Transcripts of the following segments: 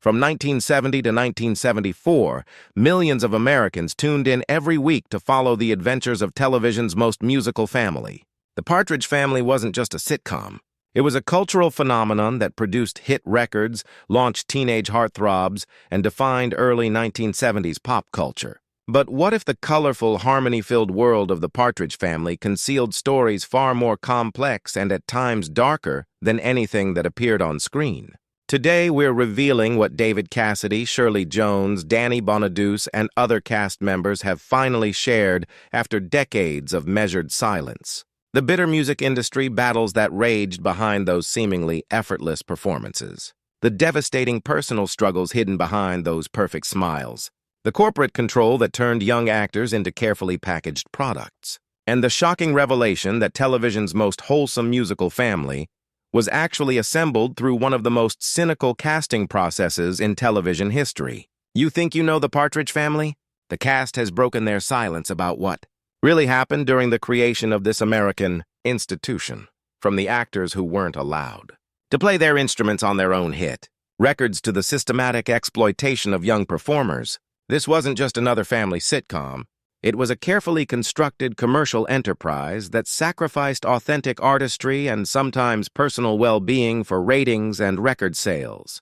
From 1970 to 1974, millions of Americans tuned in every week to follow the adventures of television's most musical family. The Partridge Family wasn't just a sitcom. It was a cultural phenomenon that produced hit records, launched teenage heartthrobs, and defined early 1970s pop culture. But what if the colorful, harmony-filled world of the Partridge Family concealed stories far more complex and at times darker than anything that appeared on screen? Today, we're revealing what David Cassidy, Shirley Jones, Danny Bonaduce, and other cast members have finally shared after decades of measured silence. The bitter music industry battles that raged behind those seemingly effortless performances. The devastating personal struggles hidden behind those perfect smiles. The corporate control that turned young actors into carefully packaged products. And the shocking revelation that television's most wholesome musical family was actually assembled through one of the most cynical casting processes in television history. You think you know the Partridge Family? The cast has broken their silence about what really happened during the creation of this American institution, from the actors who weren't allowed to play their instruments on their own hit, records to the systematic exploitation of young performers. This wasn't just another family sitcom. It was a carefully constructed commercial enterprise that sacrificed authentic artistry and sometimes personal well-being for ratings and record sales.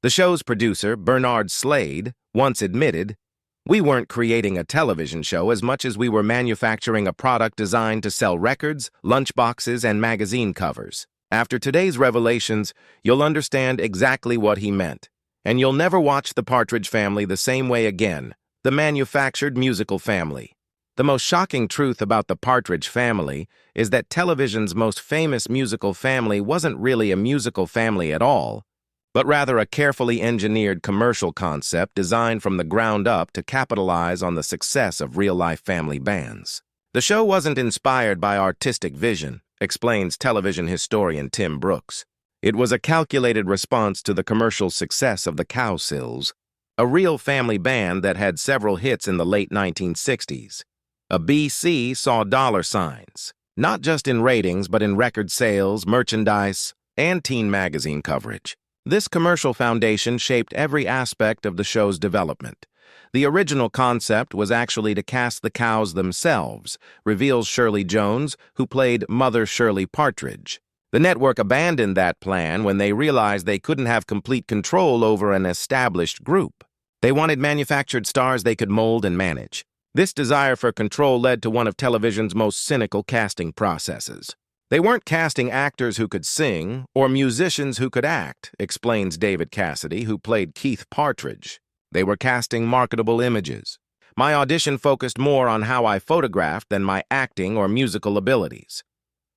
The show's producer, Bernard Slade, once admitted, "We weren't creating a television show as much as we were manufacturing a product designed to sell records, lunchboxes, and magazine covers." After today's revelations, you'll understand exactly what he meant, and you'll never watch the Partridge Family the same way again. The manufactured musical family. The most shocking truth about the Partridge Family is that television's most famous musical family wasn't really a musical family at all, but rather a carefully engineered commercial concept designed from the ground up to capitalize on the success of real-life family bands. The show wasn't inspired by artistic vision, explains television historian Tim Brooks. It was a calculated response to the commercial success of the Cowsills, a real family band that had several hits in the late 1960s. A BC saw dollar signs, not just in ratings but in record sales, merchandise, and teen magazine coverage. This commercial foundation shaped every aspect of the show's development. The original concept was actually to cast the cows themselves, reveals Shirley Jones, who played Mother Shirley Partridge. The network abandoned that plan when they realized they couldn't have complete control over an established group. They wanted manufactured stars they could mold and manage. This desire for control led to one of television's most cynical casting processes. They weren't casting actors who could sing or musicians who could act, explains David Cassidy, who played Keith Partridge. They were casting marketable images. My audition focused more on how I photographed than my acting or musical abilities.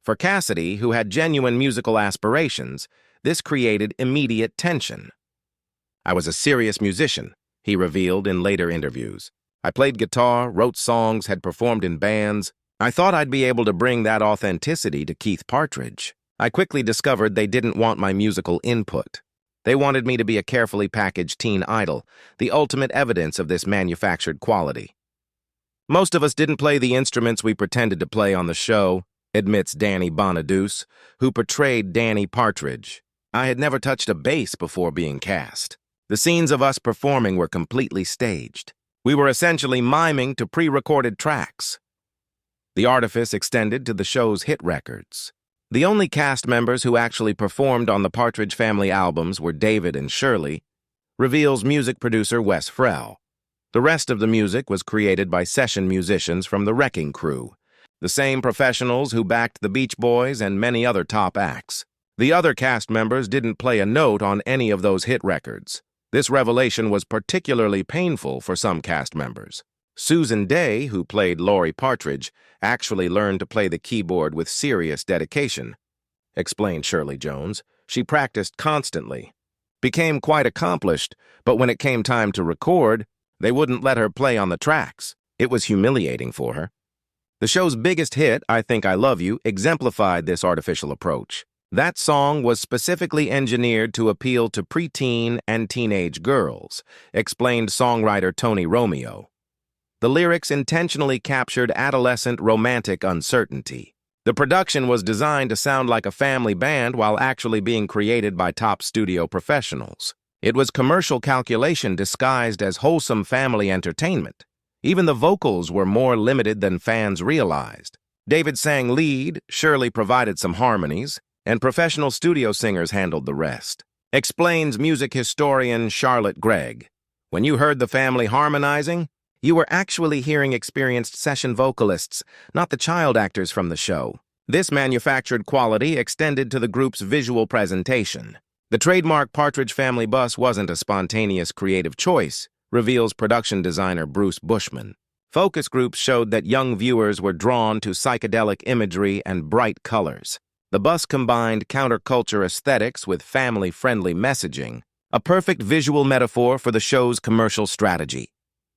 For Cassidy, who had genuine musical aspirations, this created immediate tension. "I was a serious musician," he revealed in later interviews. "I played guitar, wrote songs, had performed in bands. I thought I'd be able to bring that authenticity to Keith Partridge. I quickly discovered they didn't want my musical input. They wanted me to be a carefully packaged teen idol, the ultimate evidence of this manufactured quality." Most of us didn't play the instruments we pretended to play on the show, admits Danny Bonaduce, who portrayed Danny Partridge. "I had never touched a bass before being cast. The scenes of us performing were completely staged. We were essentially miming to pre-recorded tracks." The artifice extended to the show's hit records. The only cast members who actually performed on the Partridge Family albums were David and Shirley, reveals music producer Wes Frell. The rest of the music was created by session musicians from the Wrecking Crew, the same professionals who backed the Beach Boys and many other top acts. The other cast members didn't play a note on any of those hit records. This revelation was particularly painful for some cast members. Susan Day, who played Laurie Partridge, actually learned to play the keyboard with serious dedication, explained Shirley Jones. She practiced constantly, became quite accomplished, but when it came time to record, they wouldn't let her play on the tracks. It was humiliating for her. The show's biggest hit, I Think I Love You, exemplified this artificial approach. That song was specifically engineered to appeal to preteen and teenage girls, explained songwriter Tony Romeo. The lyrics intentionally captured adolescent romantic uncertainty. The production was designed to sound like a family band while actually being created by top studio professionals. It was commercial calculation disguised as wholesome family entertainment. Even the vocals were more limited than fans realized. David sang lead, Shirley provided some harmonies, and professional studio singers handled the rest. Explains music historian Charlotte Gregg. When you heard the family harmonizing, you were actually hearing experienced session vocalists, not the child actors from the show. This manufactured quality extended to the group's visual presentation. The trademark Partridge Family bus wasn't a spontaneous creative choice, reveals production designer Bruce Bushman. Focus groups showed that young viewers were drawn to psychedelic imagery and bright colors. The bus combined counterculture aesthetics with family-friendly messaging, a perfect visual metaphor for the show's commercial strategy.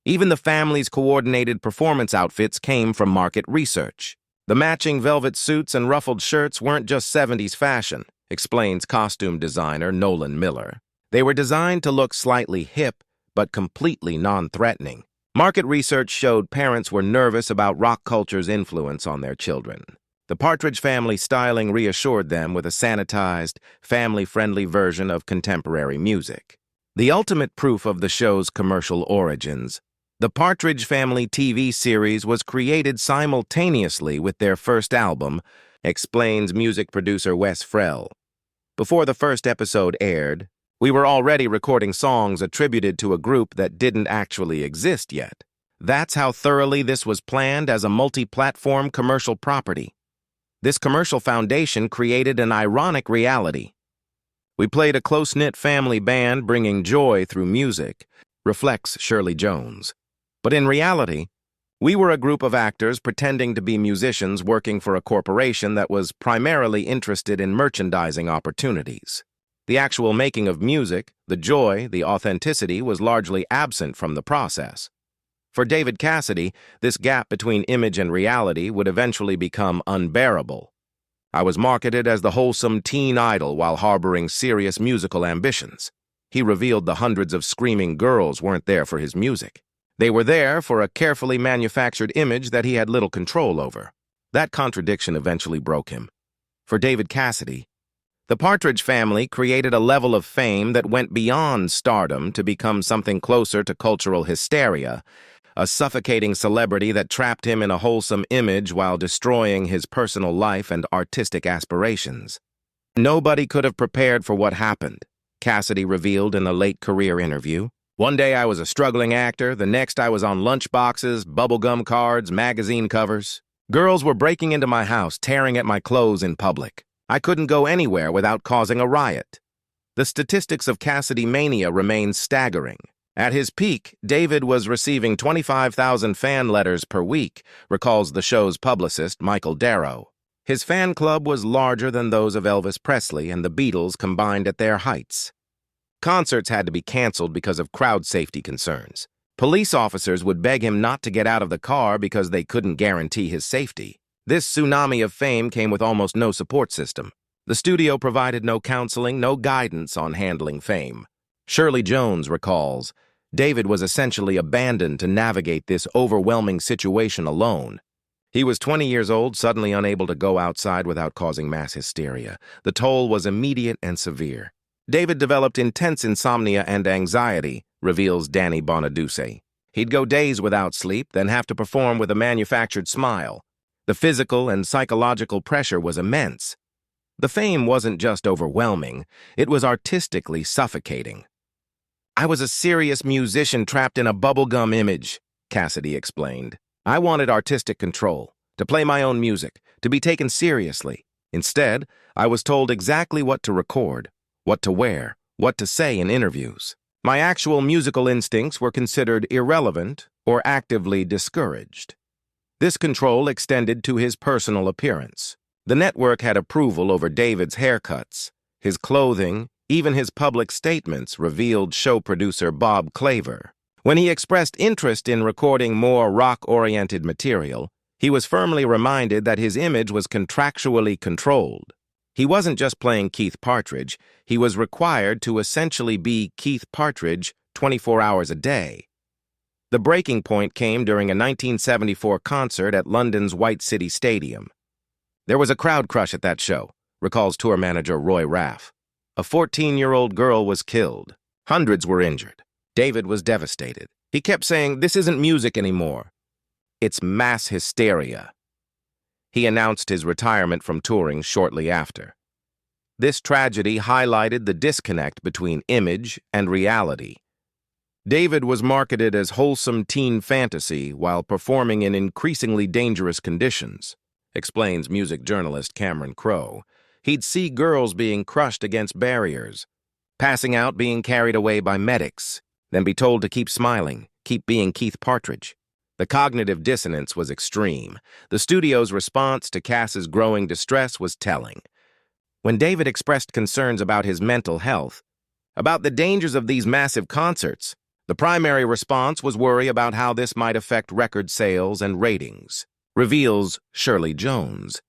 Even the family's coordinated performance outfits came from market research. The matching velvet suits and ruffled shirts weren't just 70s fashion, explains costume designer Nolan Miller. They were designed to look slightly hip, but completely non-threatening. Market research showed parents were nervous about rock culture's influence on their children. The Partridge Family styling reassured them with a sanitized, family-friendly version of contemporary music. The ultimate proof of the show's commercial origins, the Partridge Family TV series was created simultaneously with their first album, explains music producer Wes Frell. Before the first episode aired, we were already recording songs attributed to a group that didn't actually exist yet. That's how thoroughly this was planned as a multi-platform commercial property. This commercial foundation created an ironic reality. We played a close-knit family band bringing joy through music, reflects Shirley Jones. But in reality, we were a group of actors pretending to be musicians working for a corporation that was primarily interested in merchandising opportunities. The actual making of music, the joy, the authenticity was largely absent from the process. For David Cassidy, this gap between image and reality would eventually become unbearable. I was marketed as the wholesome teen idol while harboring serious musical ambitions. He revealed the hundreds of screaming girls weren't there for his music. They were there for a carefully manufactured image that he had little control over. That contradiction eventually broke him. For David Cassidy, the Partridge Family created a level of fame that went beyond stardom to become something closer to cultural hysteria, a suffocating celebrity that trapped him in a wholesome image while destroying his personal life and artistic aspirations. Nobody could have prepared for what happened, Cassidy revealed in a late career interview. One day I was a struggling actor, the next I was on lunchboxes, bubblegum cards, magazine covers. Girls were breaking into my house, tearing at my clothes in public. I couldn't go anywhere without causing a riot. The statistics of Cassidy mania remain staggering. At his peak, David was receiving 25,000 fan letters per week, recalls the show's publicist, Michael Darrow. His fan club was larger than those of Elvis Presley and the Beatles combined at their heights. Concerts had to be canceled because of crowd safety concerns. Police officers would beg him not to get out of the car because they couldn't guarantee his safety. This tsunami of fame came with almost no support system. The studio provided no counseling, no guidance on handling fame. Shirley Jones recalls, David was essentially abandoned to navigate this overwhelming situation alone. He was 20 years old, suddenly unable to go outside without causing mass hysteria. The toll was immediate and severe. David developed intense insomnia and anxiety, reveals Danny Bonaduce. He'd go days without sleep, then have to perform with a manufactured smile. The physical and psychological pressure was immense. The fame wasn't just overwhelming, it was artistically suffocating. I was a serious musician trapped in a bubblegum image, Cassidy explained. I wanted artistic control, to play my own music, to be taken seriously. Instead, I was told exactly what to record, what to wear, what to say in interviews. My actual musical instincts were considered irrelevant or actively discouraged. This control extended to his personal appearance. The network had approval over David's haircuts, his clothing, even his public statements, revealed show producer Bob Claver. When he expressed interest in recording more rock-oriented material, he was firmly reminded that his image was contractually controlled. He wasn't just playing Keith Partridge, he was required to essentially be Keith Partridge 24 hours a day. The breaking point came during a 1974 concert at London's White City Stadium. There was a crowd crush at that show, recalls tour manager Roy Raff. A 14-year-old girl was killed. Hundreds were injured. David was devastated. He kept saying, "This isn't music anymore. It's mass hysteria." He announced his retirement from touring shortly after. This tragedy highlighted the disconnect between image and reality. David was marketed as wholesome teen fantasy while performing in increasingly dangerous conditions, explains music journalist Cameron Crowe. He'd see girls being crushed against barriers, passing out, being carried away by medics, then be told to keep smiling, keep being Keith Partridge. The cognitive dissonance was extreme. The studio's response to Cass's growing distress was telling. When David expressed concerns about his mental health, about the dangers of these massive concerts, the primary response was worry about how this might affect record sales and ratings, reveals Shirley Jones.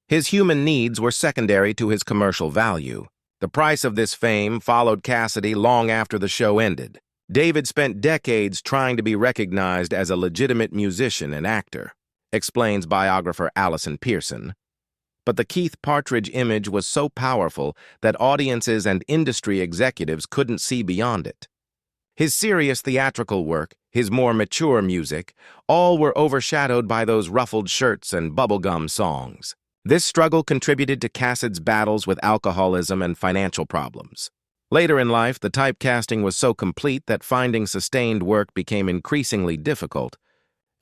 His human needs were secondary to his commercial value. The price of this fame followed Cassidy long after the show ended. David spent decades trying to be recognized as a legitimate musician and actor, explains biographer Allison Pearson. But the Keith Partridge image was so powerful that audiences and industry executives couldn't see beyond it. His serious theatrical work, his more mature music, all were overshadowed by those ruffled shirts and bubblegum songs. This struggle contributed to Cassidy's battles with alcoholism and financial problems. Later in life, the typecasting was so complete that finding sustained work became increasingly difficult,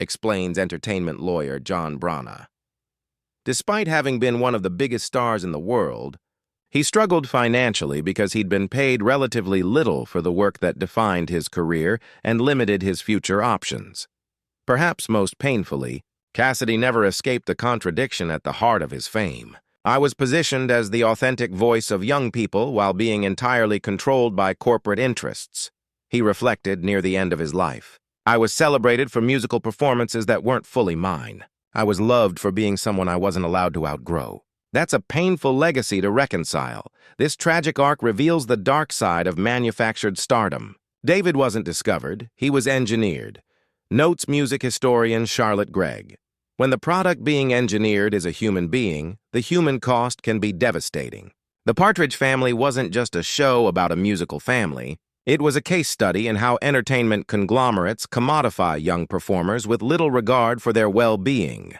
explains entertainment lawyer John Brana. Despite having been one of the biggest stars in the world, he struggled financially because he'd been paid relatively little for the work that defined his career and limited his future options. Perhaps most painfully, Cassidy never escaped the contradiction at the heart of his fame. "I was positioned as the authentic voice of young people while being entirely controlled by corporate interests," he reflected near the end of his life. "I was celebrated for musical performances that weren't fully mine. I was loved for being someone I wasn't allowed to outgrow." That's a painful legacy to reconcile. This tragic arc reveals the dark side of manufactured stardom. David wasn't discovered, he was engineered, notes music historian Charlotte Gregg. When the product being engineered is a human being, the human cost can be devastating. The Partridge Family wasn't just a show about a musical family. It was a case study in how entertainment conglomerates commodify young performers with little regard for their well-being.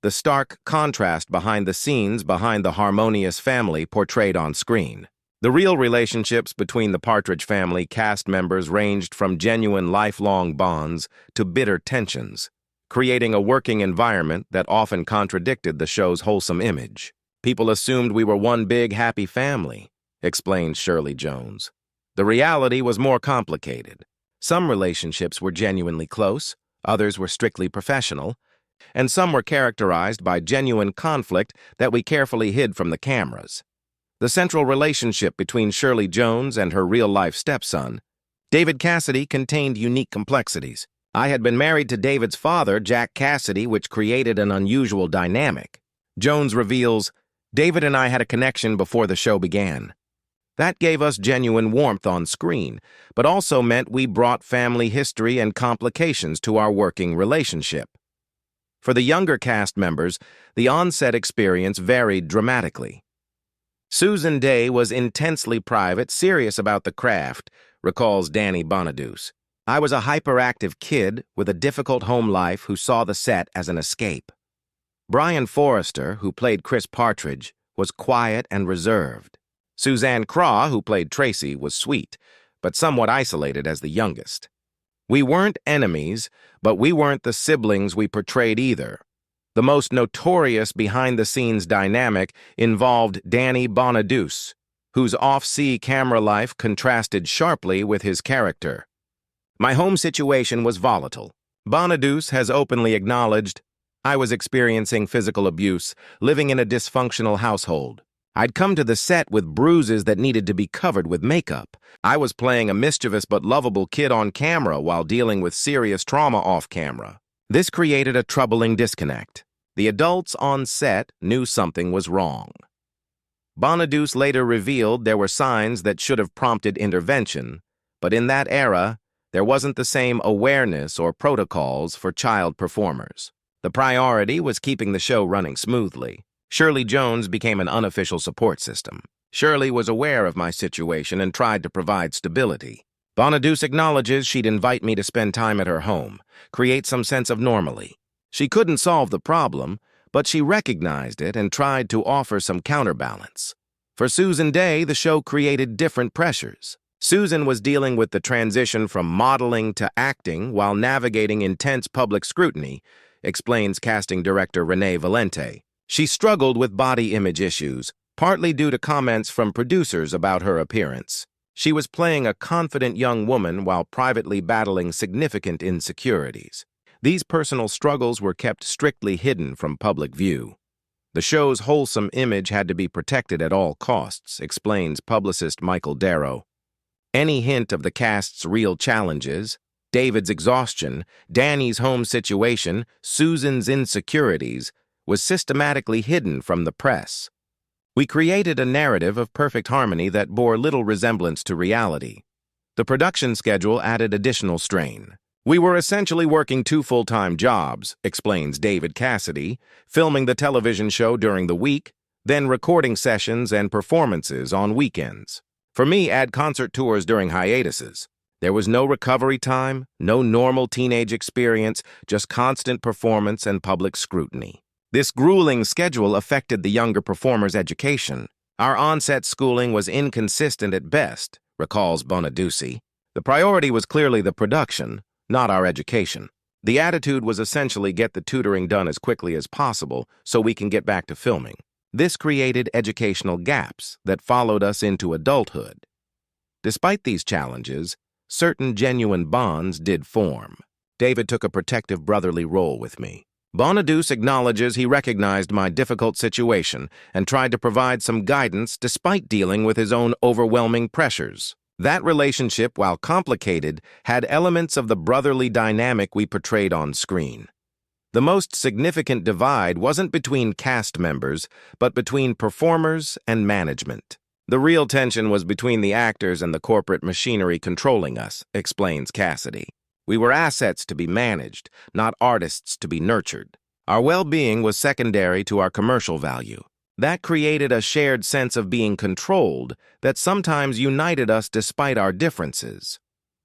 The stark contrast behind the scenes behind the harmonious family portrayed on screen. The real relationships between the Partridge Family cast members ranged from genuine lifelong bonds to bitter tensions, creating a working environment that often contradicted the show's wholesome image. "People assumed we were one big, happy family," explains Shirley Jones. "The reality was more complicated. Some relationships were genuinely close, others were strictly professional, and some were characterized by genuine conflict that we carefully hid from the cameras." The central relationship between Shirley Jones and her real-life stepson, David Cassidy, contained unique complexities. "I had been married to David's father, Jack Cassidy, which created an unusual dynamic." Jones reveals, "David and I had a connection before the show began. That gave us genuine warmth on screen, but also meant we brought family history and complications to our working relationship." For the younger cast members, the on-set experience varied dramatically. "Susan Day was intensely private, serious about the craft," recalls Danny Bonaduce. "I was a hyperactive kid with a difficult home life who saw the set as an escape." Brian Forrester, who played Chris Partridge, was quiet and reserved. Suzanne Craw, who played Tracy, was sweet, but somewhat isolated as the youngest. "We weren't enemies, but we weren't the siblings we portrayed either." The most notorious behind-the-scenes dynamic involved Danny Bonaduce, whose off-sea camera life contrasted sharply with his character. "My home situation was volatile. Bonaduce has openly acknowledged, I was experiencing physical abuse, living in a dysfunctional household. I'd come to the set with bruises that needed to be covered with makeup. I was playing a mischievous but lovable kid on camera while dealing with serious trauma off camera. This created a troubling disconnect. The adults on set knew something was wrong." Bonaduce later revealed there were signs that should have prompted intervention, but in that era, there wasn't the same awareness or protocols for child performers. The priority was keeping the show running smoothly. Shirley Jones became an unofficial support system. "Shirley was aware of my situation and tried to provide stability. Bonaduce acknowledges she'd invite me to spend time at her home, create some sense of normalcy. She couldn't solve the problem, but she recognized it and tried to offer some counterbalance. For Susan Day, the show created different pressures. Susan was dealing with the transition from modeling to acting while navigating intense public scrutiny, explains casting director Renee Valente. She struggled with body image issues, partly due to comments from producers about her appearance. She was playing a confident young woman while privately battling significant insecurities. These personal struggles were kept strictly hidden from public view. The show's wholesome image had to be protected at all costs, explains publicist Michael Darrow. Any hint of the cast's real challenges, David's exhaustion, Danny's home situation, Susan's insecurities, was systematically hidden from the press. We created a narrative of perfect harmony that bore little resemblance to reality. The production schedule added additional strain. We were essentially working 2 full-time jobs, explains David Cassidy, filming the television show during the week, then recording sessions and performances on weekends. For me, add concert tours during hiatuses. There was no recovery time, no normal teenage experience, just constant performance and public scrutiny. This grueling schedule affected the younger performers' education. Our on-set schooling was inconsistent at best, recalls Bonaduce. The priority was clearly the production, not our education. The attitude was essentially get the tutoring done as quickly as possible so we can get back to filming. This created educational gaps that followed us into adulthood. Despite these challenges, certain genuine bonds did form. David took a protective brotherly role with me. Bonaduce acknowledges he recognized my difficult situation and tried to provide some guidance despite dealing with his own overwhelming pressures. That relationship, while complicated, had elements of the brotherly dynamic we portrayed on screen. The most significant divide wasn't between cast members, but between performers and management. The real tension was between the actors and the corporate machinery controlling us, explains Cassidy. We were assets to be managed, not artists to be nurtured. Our well-being was secondary to our commercial value. That created a shared sense of being controlled that sometimes united us despite our differences.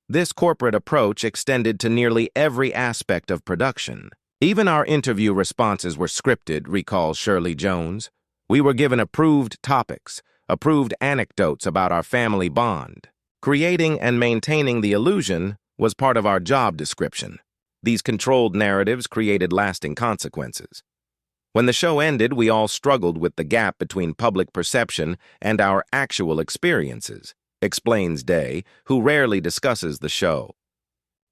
This corporate approach extended to nearly every aspect of production. Even our interview responses were scripted, recalls Shirley Jones. We were given approved topics, approved anecdotes about our family bond. Creating and maintaining the illusion was part of our job description. These controlled narratives created lasting consequences. When the show ended, we all struggled with the gap between public perception and our actual experiences, explains Day, who rarely discusses the show.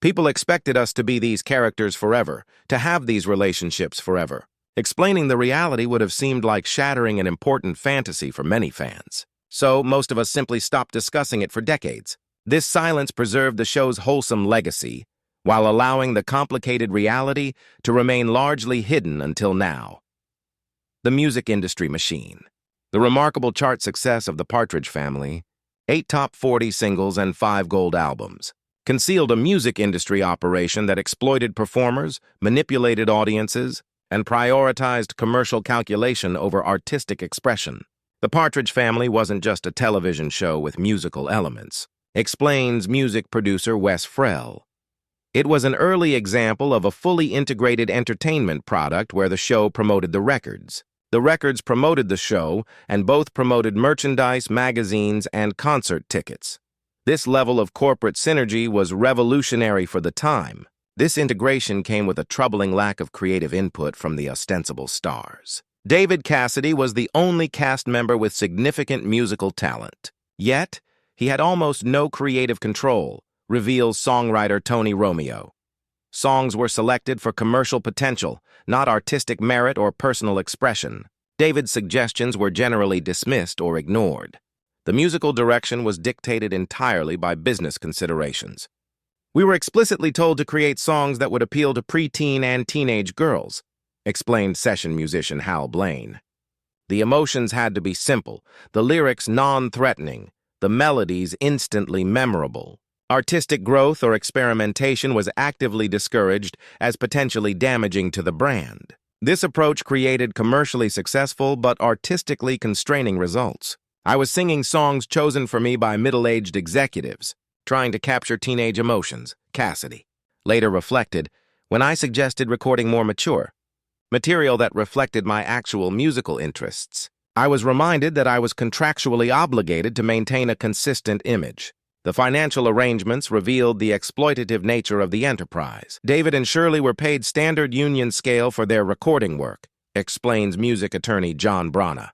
People expected us to be these characters forever, to have these relationships forever. Explaining the reality would have seemed like shattering an important fantasy for many fans. So, most of us simply stopped discussing it for decades. This silence preserved the show's wholesome legacy, while allowing the complicated reality to remain largely hidden until now. The music industry machine. The remarkable chart success of the Partridge Family, 8 top 40 singles and 5 gold albums, concealed a music industry operation that exploited performers, manipulated audiences, and prioritized commercial calculation over artistic expression. The Partridge Family wasn't just a television show with musical elements, explains music producer Wes Frell. It was an early example of a fully integrated entertainment product where the show promoted the records. The records promoted the show, and both promoted merchandise, magazines, and concert tickets. This level of corporate synergy was revolutionary for the time. This integration came with a troubling lack of creative input from the ostensible stars. David Cassidy was the only cast member with significant musical talent. Yet, he had almost no creative control, reveals songwriter Tony Romeo. Songs were selected for commercial potential, not artistic merit or personal expression. David's suggestions were generally dismissed or ignored. The musical direction was dictated entirely by business considerations. We were explicitly told to create songs that would appeal to preteen and teenage girls, explained session musician Hal Blaine. The emotions had to be simple, the lyrics non-threatening, the melodies instantly memorable. Artistic growth or experimentation was actively discouraged as potentially damaging to the brand. This approach created commercially successful but artistically constraining results. I was singing songs chosen for me by middle-aged executives, trying to capture teenage emotions, Cassidy later reflected, when I suggested recording more mature material that reflected my actual musical interests. I was reminded that I was contractually obligated to maintain a consistent image. The financial arrangements revealed the exploitative nature of the enterprise. David and Shirley were paid standard union scale for their recording work, explains music attorney John Brana.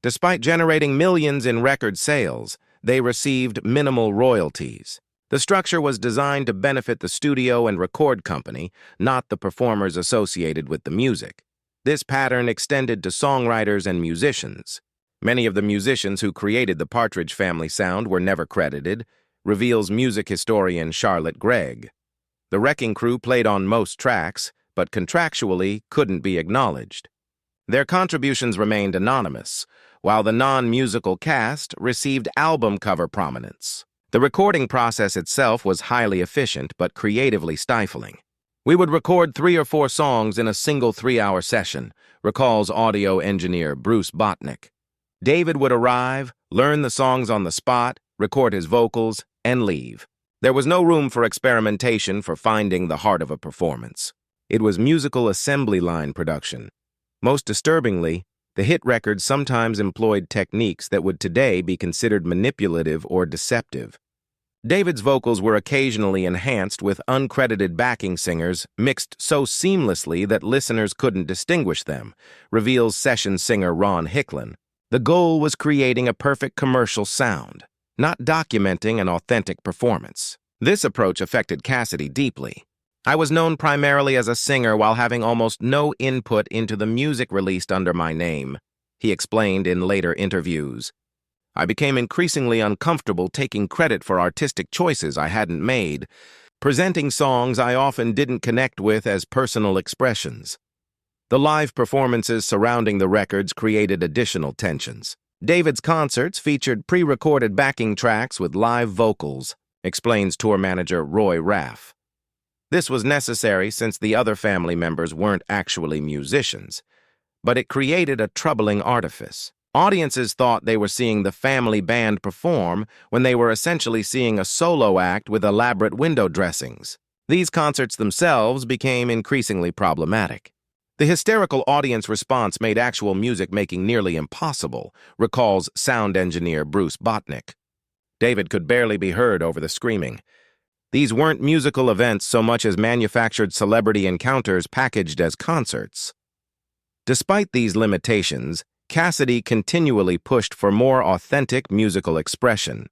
Despite generating millions in record sales, they received minimal royalties. The structure was designed to benefit the studio and record company, not the performers associated with the music. This pattern extended to songwriters and musicians. Many of the musicians who created the Partridge Family sound were never credited, reveals music historian Charlotte Gregg. The Wrecking Crew played on most tracks, but contractually couldn't be acknowledged. Their contributions remained anonymous, while the non-musical cast received album cover prominence. The recording process itself was highly efficient but creatively stifling. We would record 3 or 4 songs in a single 3-hour session, recalls audio engineer Bruce Botnick. David would arrive, learn the songs on the spot, record his vocals, and leave. There was no room for experimentation for finding the heart of a performance. It was musical assembly line production. Most disturbingly, the hit records sometimes employed techniques that would today be considered manipulative or deceptive. David's vocals were occasionally enhanced with uncredited backing singers mixed so seamlessly that listeners couldn't distinguish them, reveals session singer Ron Hicklin. The goal was creating a perfect commercial sound, not documenting an authentic performance. This approach affected Cassidy deeply. I was known primarily as a singer while having almost no input into the music released under my name, he explained in later interviews. I became increasingly uncomfortable taking credit for artistic choices I hadn't made, presenting songs I often didn't connect with as personal expressions. The live performances surrounding the records created additional tensions. David's concerts featured pre-recorded backing tracks with live vocals, explains tour manager Roy Raff. This was necessary since the other family members weren't actually musicians, but it created a troubling artifice. Audiences thought they were seeing the family band perform when they were essentially seeing a solo act with elaborate window dressings. These concerts themselves became increasingly problematic. The hysterical audience response made actual music making nearly impossible, recalls sound engineer Bruce Botnick. David could barely be heard over the screaming. These weren't musical events so much as manufactured celebrity encounters packaged as concerts. Despite these limitations, Cassidy continually pushed for more authentic musical expression.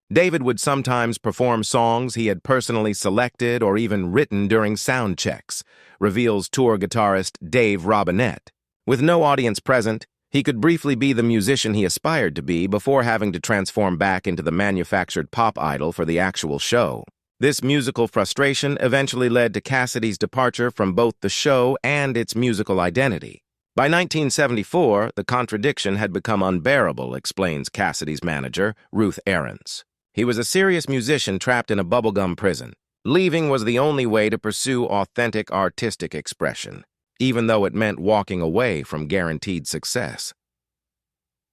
David would sometimes perform songs he had personally selected or even written during sound checks, reveals tour guitarist Dave Robinette. With no audience present, he could briefly be the musician he aspired to be before having to transform back into the manufactured pop idol for the actual show. This musical frustration eventually led to Cassidy's departure from both the show and its musical identity. By 1974, the contradiction had become unbearable, explains Cassidy's manager, Ruth Ahrens. He was a serious musician trapped in a bubblegum prison. Leaving was the only way to pursue authentic artistic expression, even though it meant walking away from guaranteed success.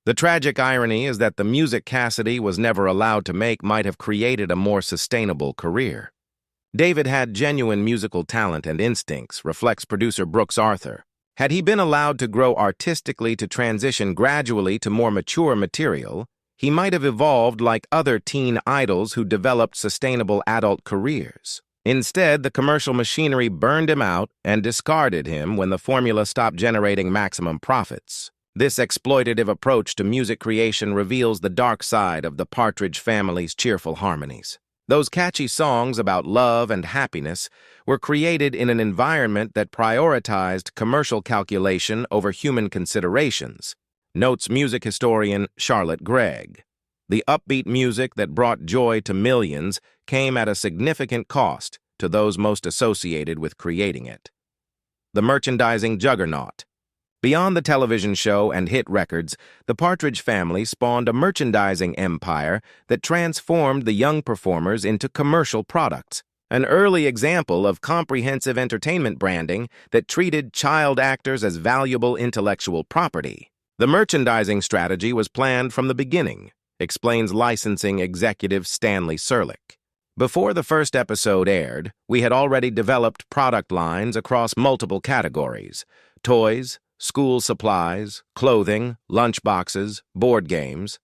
The tragic irony is that the music Cassidy was never allowed to make might have created a more sustainable career. David had genuine musical talent and instincts, reflects producer Brooks Arthur. Had he been allowed to grow artistically to transition gradually to more mature material, he might have evolved like other teen idols who developed sustainable adult careers. Instead, the commercial machinery burned him out and discarded him when the formula stopped generating maximum profits. This exploitative approach to music creation reveals the dark side of the Partridge Family's cheerful harmonies. Those catchy songs about love and happiness were created in an environment that prioritized commercial calculation over human considerations, notes music historian Charlotte Gregg. The upbeat music that brought joy to millions came at a significant cost to those most associated with creating it. The merchandising juggernaut. Beyond the television show and hit records, the Partridge Family spawned a merchandising empire that transformed the young performers into commercial products, an early example of comprehensive entertainment branding that treated child actors as valuable intellectual property. The merchandising strategy was planned from the beginning, explains licensing executive Stanley Serlick. Before the first episode aired, we had already developed product lines across multiple categories: toys, school supplies, clothing, lunchboxes, board games.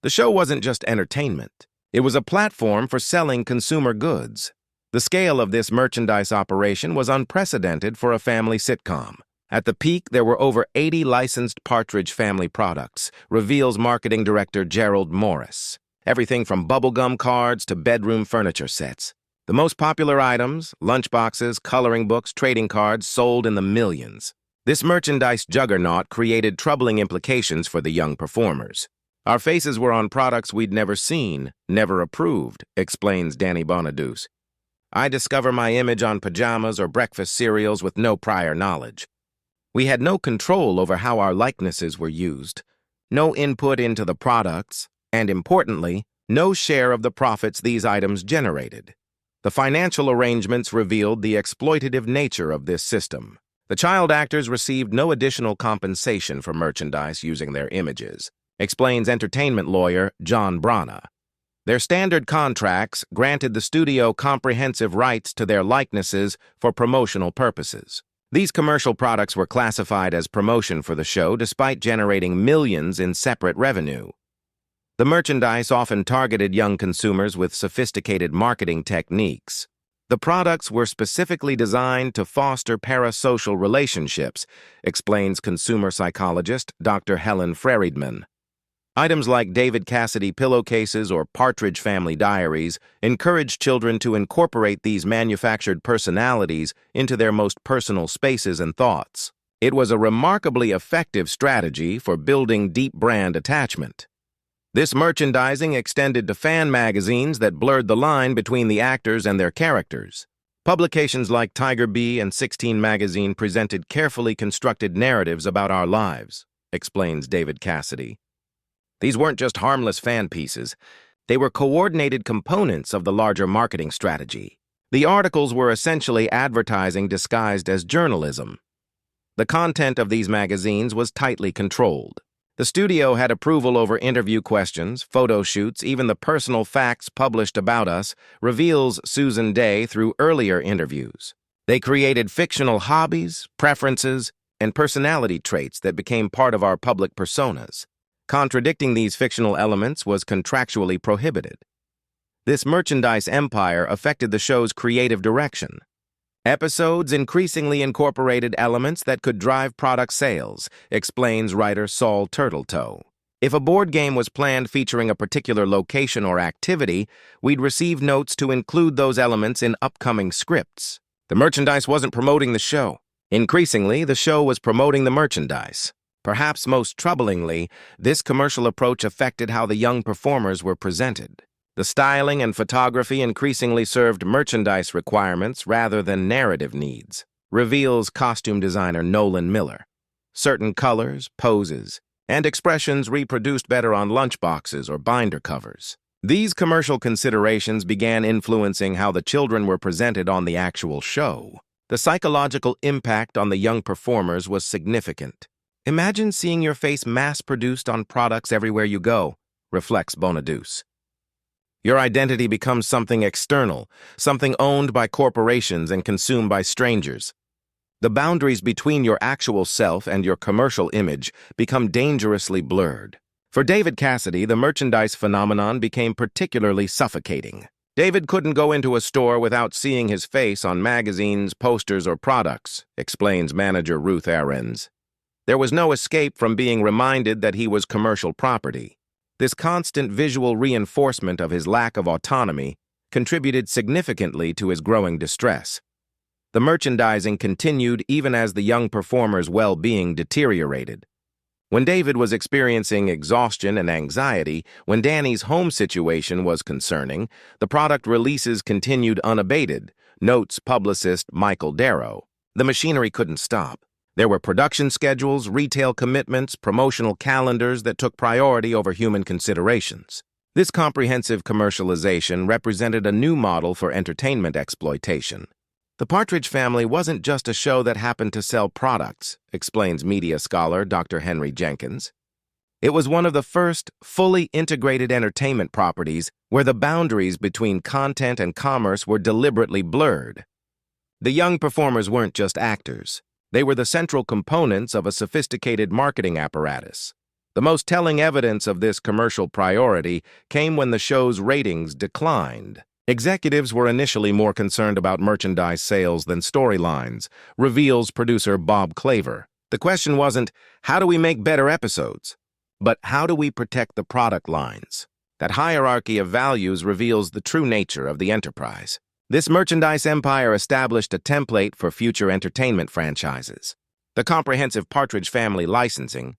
The show wasn't just entertainment. It was a platform for selling consumer goods. The scale of this merchandise operation was unprecedented for a family sitcom. At the peak, there were over 80 licensed Partridge Family products, reveals marketing director Gerald Morris. Everything from bubblegum cards to bedroom furniture sets. The most popular items, lunchboxes, coloring books, trading cards, sold in the millions. This merchandise juggernaut created troubling implications for the young performers. Our faces were on products we'd never seen, never approved, explains Danny Bonaduce. I discover my image on pajamas or breakfast cereals with no prior knowledge. We had no control over how our likenesses were used, no input into the products, and importantly, no share of the profits these items generated. The financial arrangements revealed the exploitative nature of this system. The child actors received no additional compensation for merchandise using their images, explains entertainment lawyer John Brana. Their standard contracts granted the studio comprehensive rights to their likenesses for promotional purposes. These commercial products were classified as promotion for the show despite generating millions in separate revenue. The merchandise often targeted young consumers with sophisticated marketing techniques. The products were specifically designed to foster parasocial relationships, explains consumer psychologist Dr. Helen Friedman. Items like David Cassidy pillowcases or Partridge Family diaries encouraged children to incorporate these manufactured personalities into their most personal spaces and thoughts. It was a remarkably effective strategy for building deep brand attachment. This merchandising extended to fan magazines that blurred the line between the actors and their characters. Publications like Tiger Bee and 16 magazine presented carefully constructed narratives about our lives, explains David Cassidy. These weren't just harmless fan pieces. They were coordinated components of the larger marketing strategy. The articles were essentially advertising disguised as journalism. The content of these magazines was tightly controlled. The studio had approval over interview questions, photo shoots, even the personal facts published about us, reveals Susan Day through earlier interviews. They created fictional hobbies, preferences, and personality traits that became part of our public personas. Contradicting these fictional elements was contractually prohibited. This merchandise empire affected the show's creative direction. Episodes increasingly incorporated elements that could drive product sales, explains writer Saul Turtletoe. If a board game was planned featuring a particular location or activity, we'd receive notes to include those elements in upcoming scripts. The merchandise wasn't promoting the show. Increasingly, the show was promoting the merchandise. Perhaps most troublingly, this commercial approach affected how the young performers were presented. The styling and photography increasingly served merchandise requirements rather than narrative needs, reveals costume designer Nolan Miller. Certain colors, poses, and expressions reproduced better on lunchboxes or binder covers. These commercial considerations began influencing how the children were presented on the actual show. The psychological impact on the young performers was significant. Imagine seeing your face mass-produced on products everywhere you go, reflects Bonaduce. Your identity becomes something external, something owned by corporations and consumed by strangers. The boundaries between your actual self and your commercial image become dangerously blurred. For David Cassidy, the merchandise phenomenon became particularly suffocating. David couldn't go into a store without seeing his face on magazines, posters, or products, explains manager Ruth Ahrens. There was no escape from being reminded that he was commercial property. This constant visual reinforcement of his lack of autonomy contributed significantly to his growing distress. The merchandising continued even as the young performer's well-being deteriorated. When David was experiencing exhaustion and anxiety, when Danny's home situation was concerning, the product releases continued unabated, notes publicist Michael Darrow. The machinery couldn't stop. There were production schedules, retail commitments, promotional calendars that took priority over human considerations. This comprehensive commercialization represented a new model for entertainment exploitation. The Partridge Family wasn't just a show that happened to sell products, explains media scholar Dr. Henry Jenkins. It was one of the first fully integrated entertainment properties where the boundaries between content and commerce were deliberately blurred. The young performers weren't just actors. They were the central components of a sophisticated marketing apparatus. The most telling evidence of this commercial priority came when the show's ratings declined. Executives were initially more concerned about merchandise sales than storylines, reveals producer Bob Claver. The question wasn't, how do we make better episodes? But how do we protect the product lines? That hierarchy of values reveals the true nature of the enterprise. This merchandise empire established a template for future entertainment franchises. The comprehensive Partridge Family licensing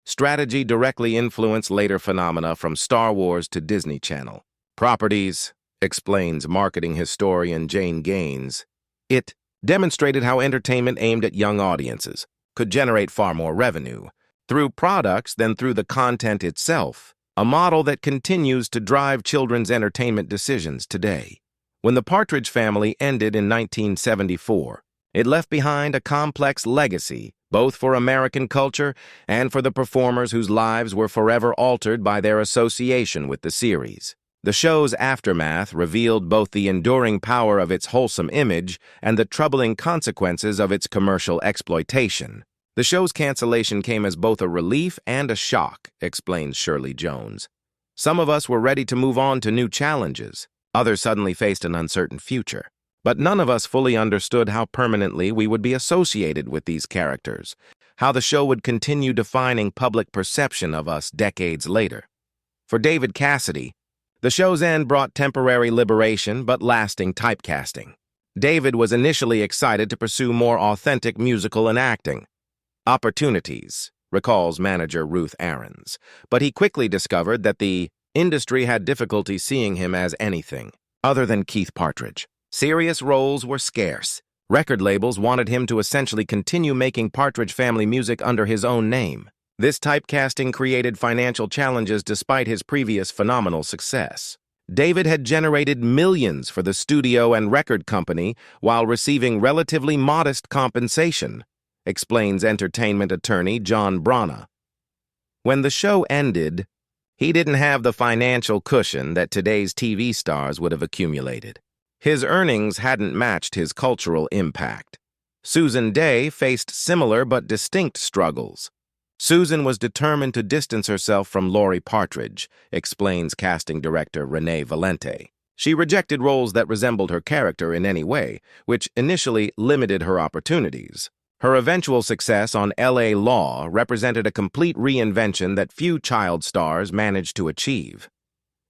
strategy directly influenced later phenomena from Star Wars to Disney Channel properties, explains marketing historian Jane Gaines. It demonstrated how entertainment aimed at young audiences could generate far more revenue through products than through the content itself, a model that continues to drive children's entertainment decisions today. When the Partridge Family ended in 1974, it left behind a complex legacy, both for American culture and for the performers whose lives were forever altered by their association with the series. The show's aftermath revealed both the enduring power of its wholesome image and the troubling consequences of its commercial exploitation. The show's cancellation came as both a relief and a shock, explains Shirley Jones. Some of us were ready to move on to new challenges. Others suddenly faced an uncertain future. But none of us fully understood how permanently we would be associated with these characters, how the show would continue defining public perception of us decades later. For David Cassidy, the show's end brought temporary liberation but lasting typecasting. David was initially excited to pursue more authentic musical and acting opportunities, recalls manager Ruth Aarons, but he quickly discovered that the industry had difficulty seeing him as anything other than Keith Partridge. Serious roles were scarce. Record labels wanted him to essentially continue making Partridge Family music under his own name. This typecasting created financial challenges despite his previous phenomenal success. David had generated millions for the studio and record company while receiving relatively modest compensation, explains entertainment attorney John Brana. When the show ended, he didn't have the financial cushion that today's TV stars would have accumulated. His earnings hadn't matched his cultural impact. Susan Dey faced similar but distinct struggles. Susan was determined to distance herself from Laurie Partridge, explains casting director Renee Valente. She rejected roles that resembled her character in any way, which initially limited her opportunities. Her eventual success on L.A. Law represented a complete reinvention that few child stars managed to achieve.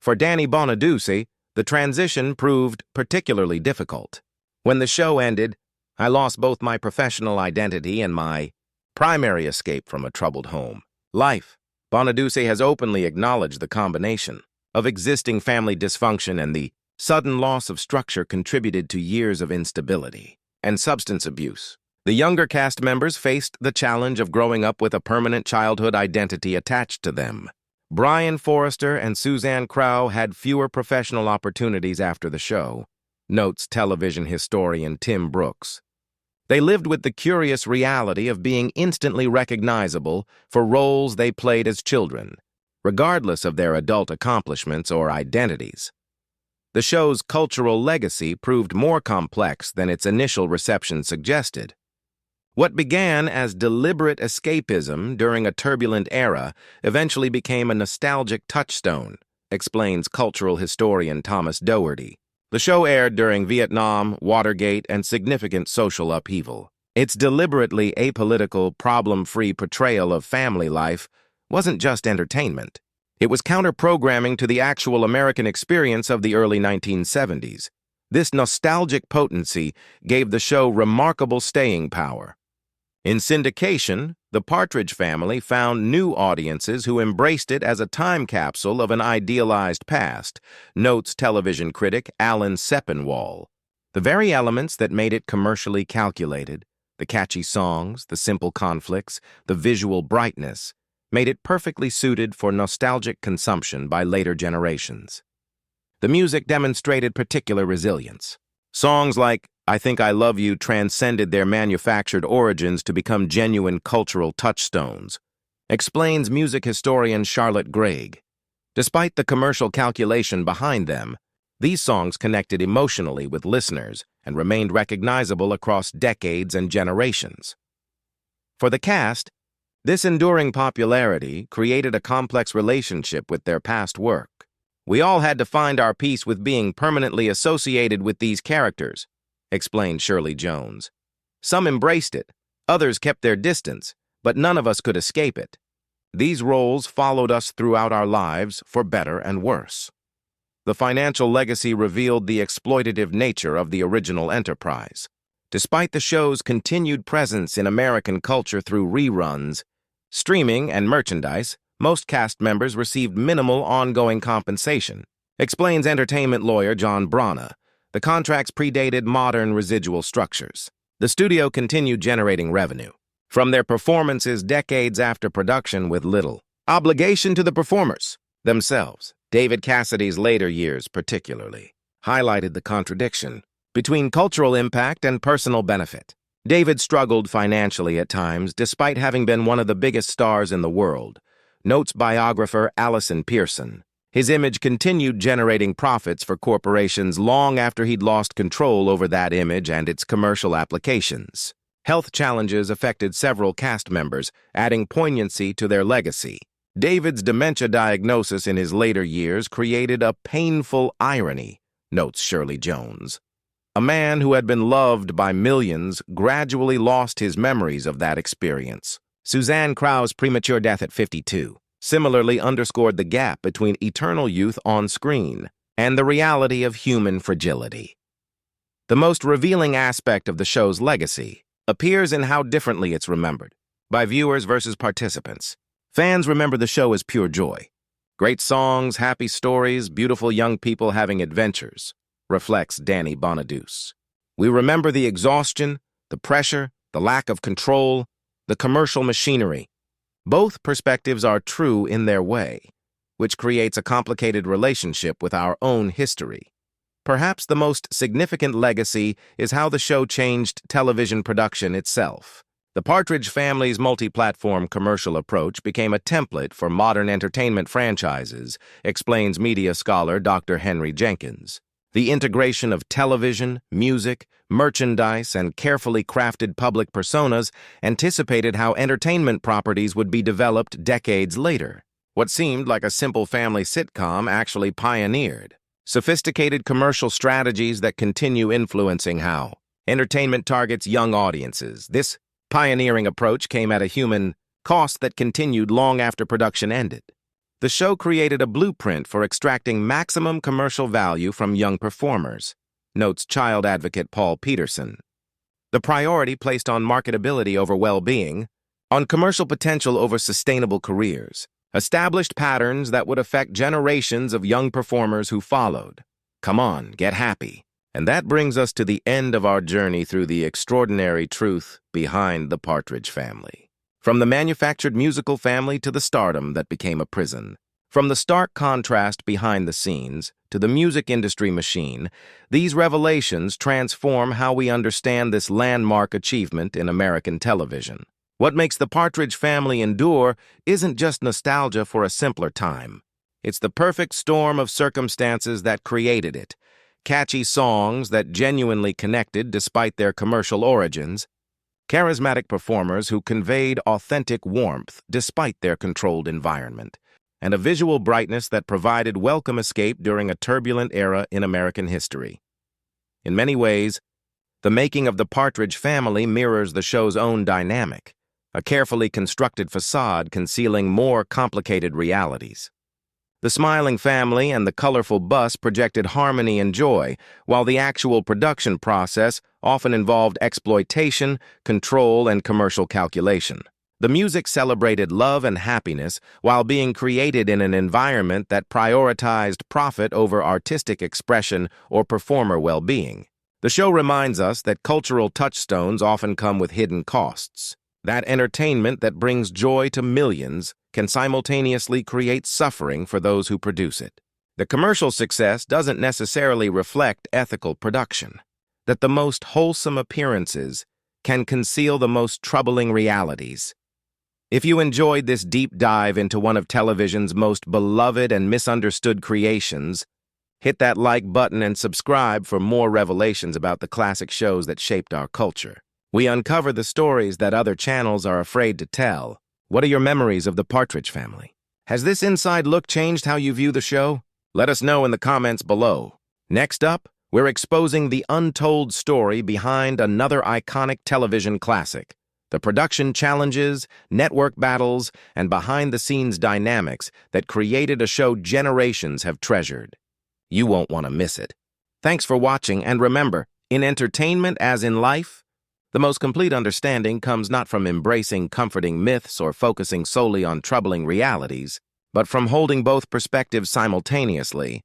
For Danny Bonaduce, the transition proved particularly difficult. When the show ended, I lost both my professional identity and my primary escape from a troubled home life. Bonaduce has openly acknowledged the combination of existing family dysfunction and the sudden loss of structure contributed to years of instability and substance abuse. The younger cast members faced the challenge of growing up with a permanent childhood identity attached to them. Brian Forrester and Suzanne Crowe had fewer professional opportunities after the show, notes television historian Tim Brooks. They lived with the curious reality of being instantly recognizable for roles they played as children, regardless of their adult accomplishments or identities. The show's cultural legacy proved more complex than its initial reception suggested. What began as deliberate escapism during a turbulent era eventually became a nostalgic touchstone, explains cultural historian Thomas Doherty. The show aired during Vietnam, Watergate, and significant social upheaval. Its deliberately apolitical, problem-free portrayal of family life wasn't just entertainment. It was counter-programming to the actual American experience of the early 1970s. This nostalgic potency gave the show remarkable staying power. In syndication, the Partridge Family found new audiences who embraced it as a time capsule of an idealized past, notes television critic Alan Sepinwall. The very elements that made it commercially calculated, the catchy songs, the simple conflicts, the visual brightness, made it perfectly suited for nostalgic consumption by later generations. The music demonstrated particular resilience. Songs like I Think I Love You transcended their manufactured origins to become genuine cultural touchstones. explains music historian Charlotte Gregg. Despite the commercial calculation behind them, these songs connected emotionally with listeners and remained recognizable across decades and generations. For the cast, this enduring popularity created a complex relationship with their past work. "We all had to find our peace with being permanently associated with these characters," explained Shirley Jones. "Some embraced it, others kept their distance, but none of us could escape it. These roles followed us throughout our lives, for better and worse." The financial legacy revealed the exploitative nature of the original enterprise. Despite the show's continued presence in American culture through reruns, streaming, and merchandise, most cast members received minimal ongoing compensation, explains entertainment lawyer John Brana. The contracts predated modern residual structures. The studio continued generating revenue from their performances decades after production with little obligation to the performers themselves. David Cassidy's later years particularly highlighted the contradiction between cultural impact and personal benefit. David struggled financially at times, despite having been one of the biggest stars in the world, notes biographer Allison Pearson. His image continued generating profits for corporations long after he'd lost control over that image and its commercial applications. Health challenges affected several cast members, adding poignancy to their legacy. David's dementia diagnosis in his later years created a painful irony, notes Shirley Jones. A man who had been loved by millions gradually lost his memories of that experience. Suzanne Krau's premature death at 52 similarly underscored the gap between eternal youth on screen and the reality of human fragility. The most revealing aspect of the show's legacy appears in how differently it's remembered by viewers versus participants. Fans remember the show as pure joy. Great songs, happy stories, beautiful young people having adventures, reflects Danny Bonaduce. We remember the exhaustion, the pressure, the lack of control, the commercial machinery. Both perspectives are true in their way, which creates a complicated relationship with our own history. Perhaps the most significant legacy is how the show changed television production itself. The Partridge Family's multi-platform commercial approach became a template for modern entertainment franchises, explains media scholar Dr. Henry Jenkins. The integration of television, music, merchandise, and carefully crafted public personas anticipated how entertainment properties would be developed decades later. What seemed like a simple family sitcom actually pioneered sophisticated commercial strategies that continue influencing how entertainment targets young audiences. This pioneering approach came at a human cost that continued long after production ended. The show created a blueprint for extracting maximum commercial value from young performers, notes child advocate Paul Peterson. The priority placed on marketability over well-being, on commercial potential over sustainable careers, established patterns that would affect generations of young performers who followed. Come on, get happy. And that brings us to the end of our journey through the extraordinary truth behind the Partridge Family. From the manufactured musical family to the stardom that became a prison, from the stark contrast behind the scenes to the music industry machine, these revelations transform how we understand this landmark achievement in American television. What makes the Partridge Family endure isn't just nostalgia for a simpler time. It's the perfect storm of circumstances that created it. Catchy songs that genuinely connected despite their commercial origins, charismatic performers who conveyed authentic warmth despite their controlled environment, and a visual brightness that provided welcome escape during a turbulent era in American history. In many ways, the making of the Partridge Family mirrors the show's own dynamic, a carefully constructed facade concealing more complicated realities. The smiling family and the colorful bus projected harmony and joy, while the actual production process often involved exploitation, control, and commercial calculation. The music celebrated love and happiness while being created in an environment that prioritized profit over artistic expression or performer well-being. The show reminds us that cultural touchstones often come with hidden costs. That entertainment that brings joy to millions can simultaneously create suffering for those who produce it. The commercial success doesn't necessarily reflect ethical production. That the most wholesome appearances can conceal the most troubling realities. If you enjoyed this deep dive into one of television's most beloved and misunderstood creations, hit that like button and subscribe for more revelations about the classic shows that shaped our culture. We uncover the stories that other channels are afraid to tell. What are your memories of the Partridge Family? Has this inside look changed how you view the show? Let us know in the comments below. Next up, we're exposing the untold story behind another iconic television classic. The production challenges, network battles, and behind-the-scenes dynamics that created a show generations have treasured. You won't want to miss it. Thanks for watching, and remember, in entertainment as in life, the most complete understanding comes not from embracing comforting myths or focusing solely on troubling realities, but from holding both perspectives simultaneously